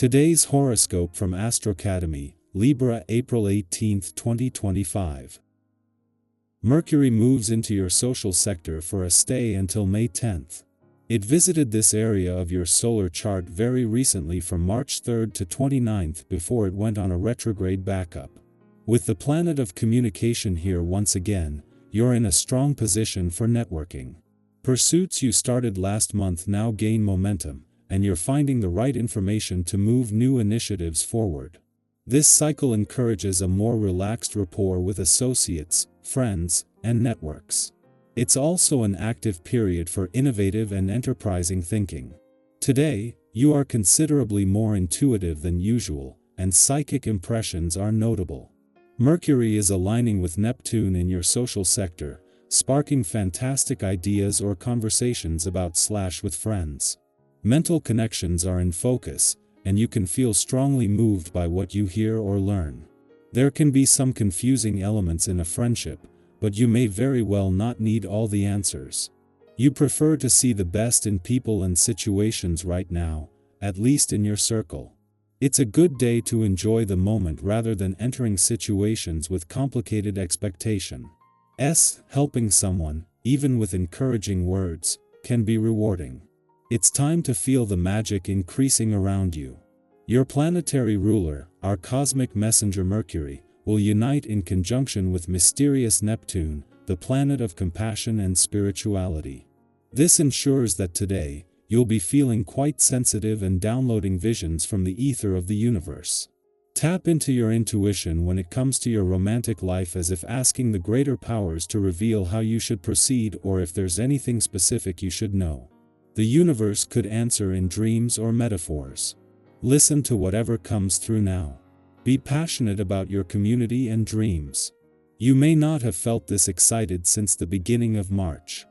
Today's horoscope from Astrocademy, Libra, April 18, 2025. Mercury moves into your social sector for a stay until May 10th. It visited this area of your solar chart very recently from March 3rd to 29th before it went on a retrograde backup. With the planet of communication here once again, you're in a strong position for networking. Pursuits you started last month now gain momentum, and you're finding the right information to move new initiatives forward. This cycle encourages a more relaxed rapport with associates, friends, and networks. It's also an active period for innovative and enterprising thinking. Today, you are considerably more intuitive than usual, and psychic impressions are notable. Mercury is aligning with Neptune in your social sector, sparking fantastic ideas or conversations with friends. Mental connections are in focus, and you can feel strongly moved by what you hear or learn. There can be some confusing elements in a friendship, but you may very well not need all the answers. You prefer to see the best in people and situations right now, at least in your circle. It's a good day to enjoy the moment rather than entering situations with complicated expectation. Helping someone, even with encouraging words, can be rewarding. It's time to feel the magic increasing around you. Your planetary ruler, our cosmic messenger Mercury, will unite in conjunction with mysterious Neptune, the planet of compassion and spirituality. This ensures that today, you'll be feeling quite sensitive and downloading visions from the ether of the universe. Tap into your intuition when it comes to your romantic life, as if asking the greater powers to reveal how you should proceed or if there's anything specific you should know. The universe could answer in dreams or metaphors. Listen to whatever comes through now. Be passionate about your community and dreams. You may not have felt this excited since the beginning of March.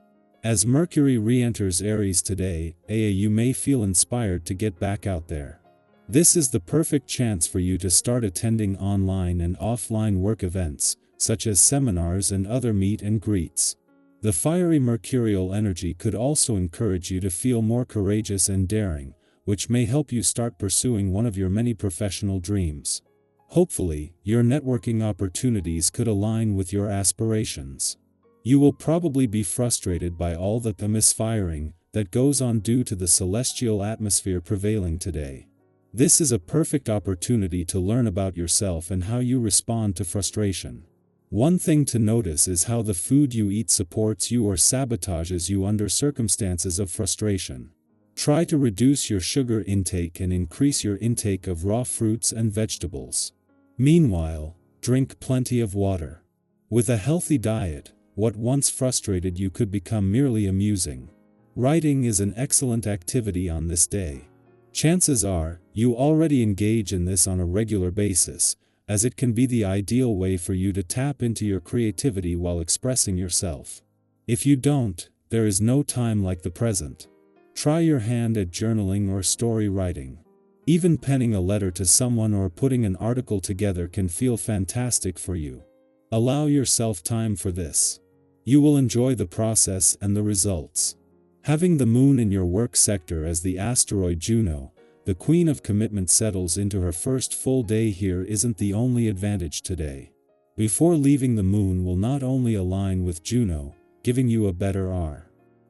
As Mercury re-enters Aries today, you may feel inspired to get back out there. This is the perfect chance for you to start attending online and offline work events, such as seminars and other meet and greets. The fiery mercurial energy could also encourage you to feel more courageous and daring, which may help you start pursuing one of your many professional dreams. Hopefully, your networking opportunities could align with your aspirations. You will probably be frustrated by all the misfiring that goes on due to the celestial atmosphere prevailing today. This is a perfect opportunity to learn about yourself and how you respond to frustration. One thing to notice is how the food you eat supports you or sabotages you under circumstances of frustration. Try to reduce your sugar intake and increase your intake of raw fruits and vegetables. Meanwhile, drink plenty of water. With a healthy diet, what once frustrated you could become merely amusing. Writing is an excellent activity on this day. Chances are, you already engage in this on a regular basis, as it can be the ideal way for you to tap into your creativity while expressing yourself. If you don't, there is no time like the present. Try your hand at journaling or story writing. Even penning a letter to someone or putting an article together can feel fantastic for you. Allow yourself time for this. You will enjoy the process and the results. Having the moon in your work sector as the asteroid Juno, the Queen of Commitment, settles into her first full day here isn't the only advantage today. Before leaving, the moon will not only align with Juno, giving you a better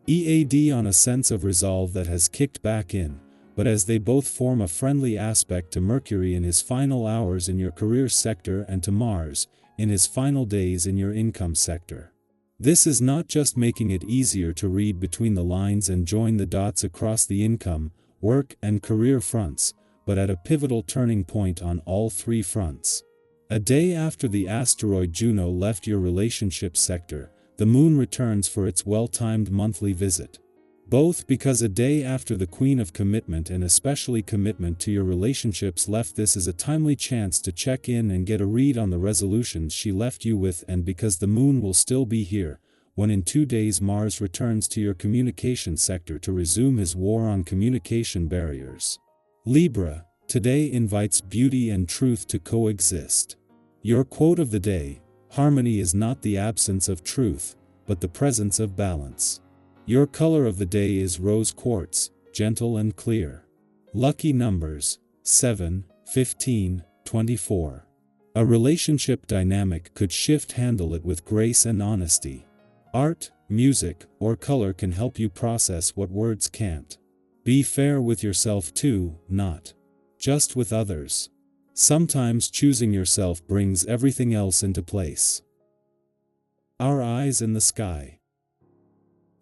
EAD on a sense of resolve that has kicked back in, but as they both form a friendly aspect to Mercury in his final hours in your career sector and to Mars, in his final days in your income sector. This is not just making it easier to read between the lines and join the dots across the income, work and career fronts, but at a pivotal turning point on all three fronts. A day after the asteroid Juno left your relationship sector, the moon returns for its well-timed monthly visit. Both because a day after the Queen of Commitment and especially commitment to your relationships left, this is a timely chance to check in and get a read on the resolutions she left you with, and because the moon will still be here, when in 2 days Mars returns to your communication sector to resume his war on communication barriers. Libra, today invites beauty and truth to coexist. Your quote of the day: harmony is not the absence of truth, but the presence of balance. Your color of the day is rose quartz, gentle and clear. Lucky numbers: 7, 15, 24. A relationship dynamic could shift. Handle it with grace and honesty. Art, music, or color can help you process what words can't. Be fair with yourself too, not just with others. Sometimes choosing yourself brings everything else into place. Our eyes in the sky.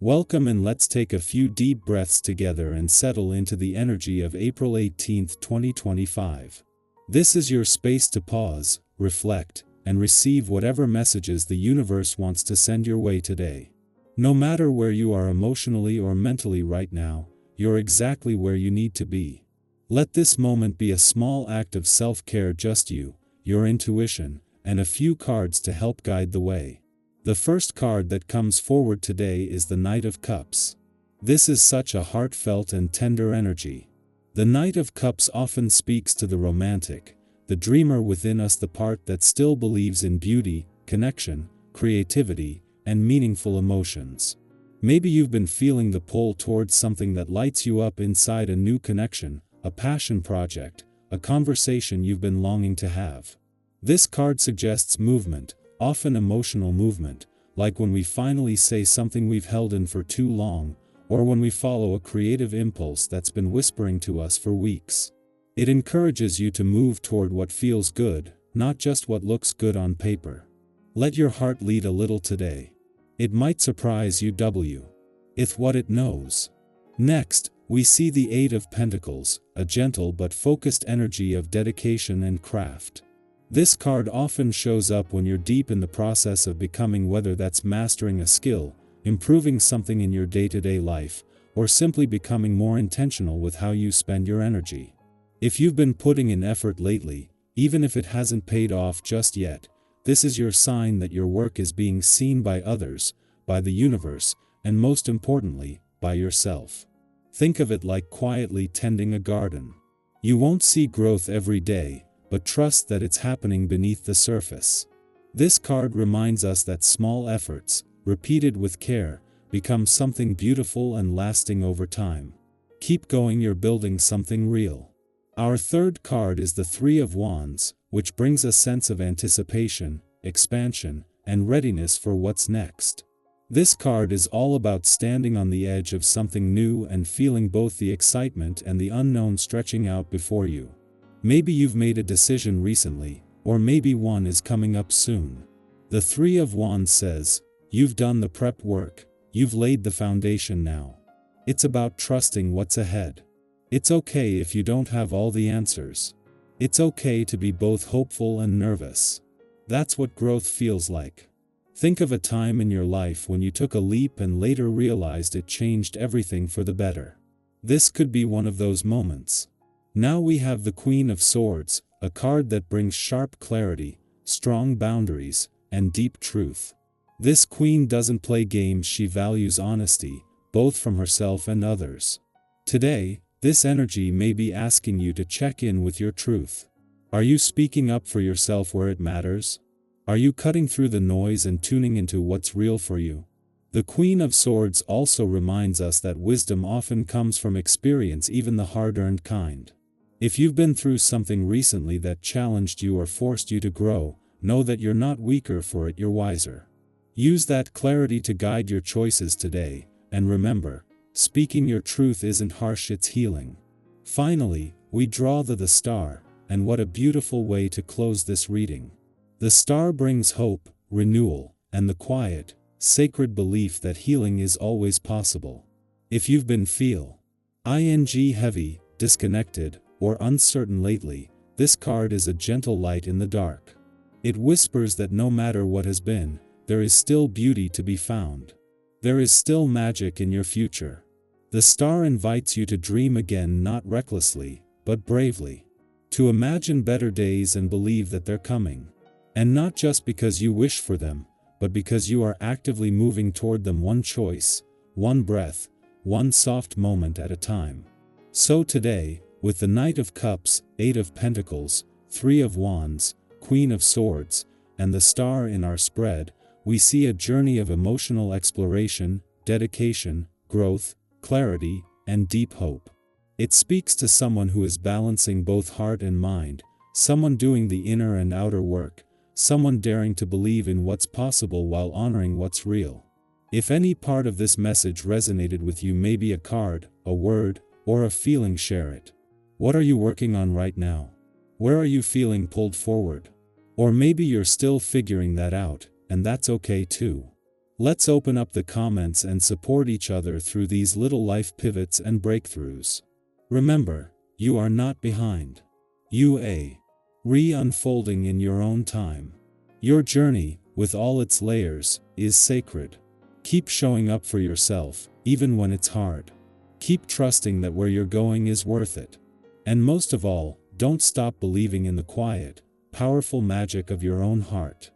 Welcome, and let's take a few deep breaths together and settle into the energy of April 18, 2025. This is your space to pause, reflect, and receive whatever messages the universe wants to send your way today. No matter where you are emotionally or mentally right now, you're exactly where you need to be. Let this moment be a small act of self-care, just you, your intuition, and a few cards to help guide the way. The first card that comes forward today is the Knight of Cups. This is such a heartfelt and tender energy. The Knight of Cups often speaks to the romantic, the dreamer within us, the part that still believes in beauty, connection, creativity, and meaningful emotions. Maybe you've been feeling the pull towards something that lights you up inside, a new connection, a passion project, a conversation you've been longing to have. This card suggests movement, often emotional movement, like when we finally say something we've held in for too long, or when we follow a creative impulse that's been whispering to us for weeks. It encourages you to move toward what feels good, not just what looks good on paper. Let your heart lead a little today. It might surprise you with what it knows. Next, we see the Eight of Pentacles, a gentle but focused energy of dedication and craft. This card often shows up when you're deep in the process of becoming, whether that's mastering a skill, improving something in your day-to-day life, or simply becoming more intentional with how you spend your energy. If you've been putting in effort lately, even if it hasn't paid off just yet, this is your sign that your work is being seen by others, by the universe, and most importantly, by yourself. Think of it like quietly tending a garden. You won't see growth every day, but trust that it's happening beneath the surface. This card reminds us that small efforts, repeated with care, become something beautiful and lasting over time. Keep going, you're building something real. Our third card is the Three of Wands, which brings a sense of anticipation, expansion, and readiness for what's next. This card is all about standing on the edge of something new and feeling both the excitement and the unknown stretching out before you. Maybe you've made a decision recently, or maybe one is coming up soon. The Three of Wands says, you've done the prep work, you've laid the foundation now. It's about trusting what's ahead. It's okay if you don't have all the answers. It's okay to be both hopeful and nervous. That's what growth feels like. Think of a time in your life when you took a leap and later realized it changed everything for the better. This could be one of those moments. Now we have the Queen of Swords, a card that brings sharp clarity, strong boundaries, and deep truth. This queen doesn't play games, she values honesty, both from herself and others. Today, this energy may be asking you to check in with your truth. Are you speaking up for yourself where it matters? Are you cutting through the noise and tuning into what's real for you? The Queen of Swords also reminds us that wisdom often comes from experience, even the hard-earned kind. If you've been through something recently that challenged you or forced you to grow, know that you're not weaker for it, you're wiser. Use that clarity to guide your choices today, and remember, speaking your truth isn't harsh, it's healing. Finally, we draw the Star, and what a beautiful way to close this reading. The Star brings hope, renewal, and the quiet, sacred belief that healing is always possible. If you've been heavy, disconnected, or uncertain lately, this card is a gentle light in the dark. It whispers that no matter what has been, there is still beauty to be found. There is still magic in your future. The Star invites you to dream again, not recklessly, but bravely. To imagine better days and believe that they're coming. And not just because you wish for them, but because you are actively moving toward them, one choice, one breath, one soft moment at a time. So today, with the Knight of Cups, Eight of Pentacles, Three of Wands, Queen of Swords, and the Star in our spread, we see a journey of emotional exploration, dedication, growth, clarity, and deep hope. It speaks to someone who is balancing both heart and mind, someone doing the inner and outer work, someone daring to believe in what's possible while honoring what's real. If any part of this message resonated with you, maybe a card, a word, or a feeling, share it. What are you working on right now? Where are you feeling pulled forward? Or maybe you're still figuring that out, and that's okay too. Let's open up the comments and support each other through these little life pivots and breakthroughs. Remember, you are not behind. You are re-unfolding in your own time. Your journey, with all its layers, is sacred. Keep showing up for yourself, even when it's hard. Keep trusting that where you're going is worth it. And most of all, don't stop believing in the quiet, powerful magic of your own heart.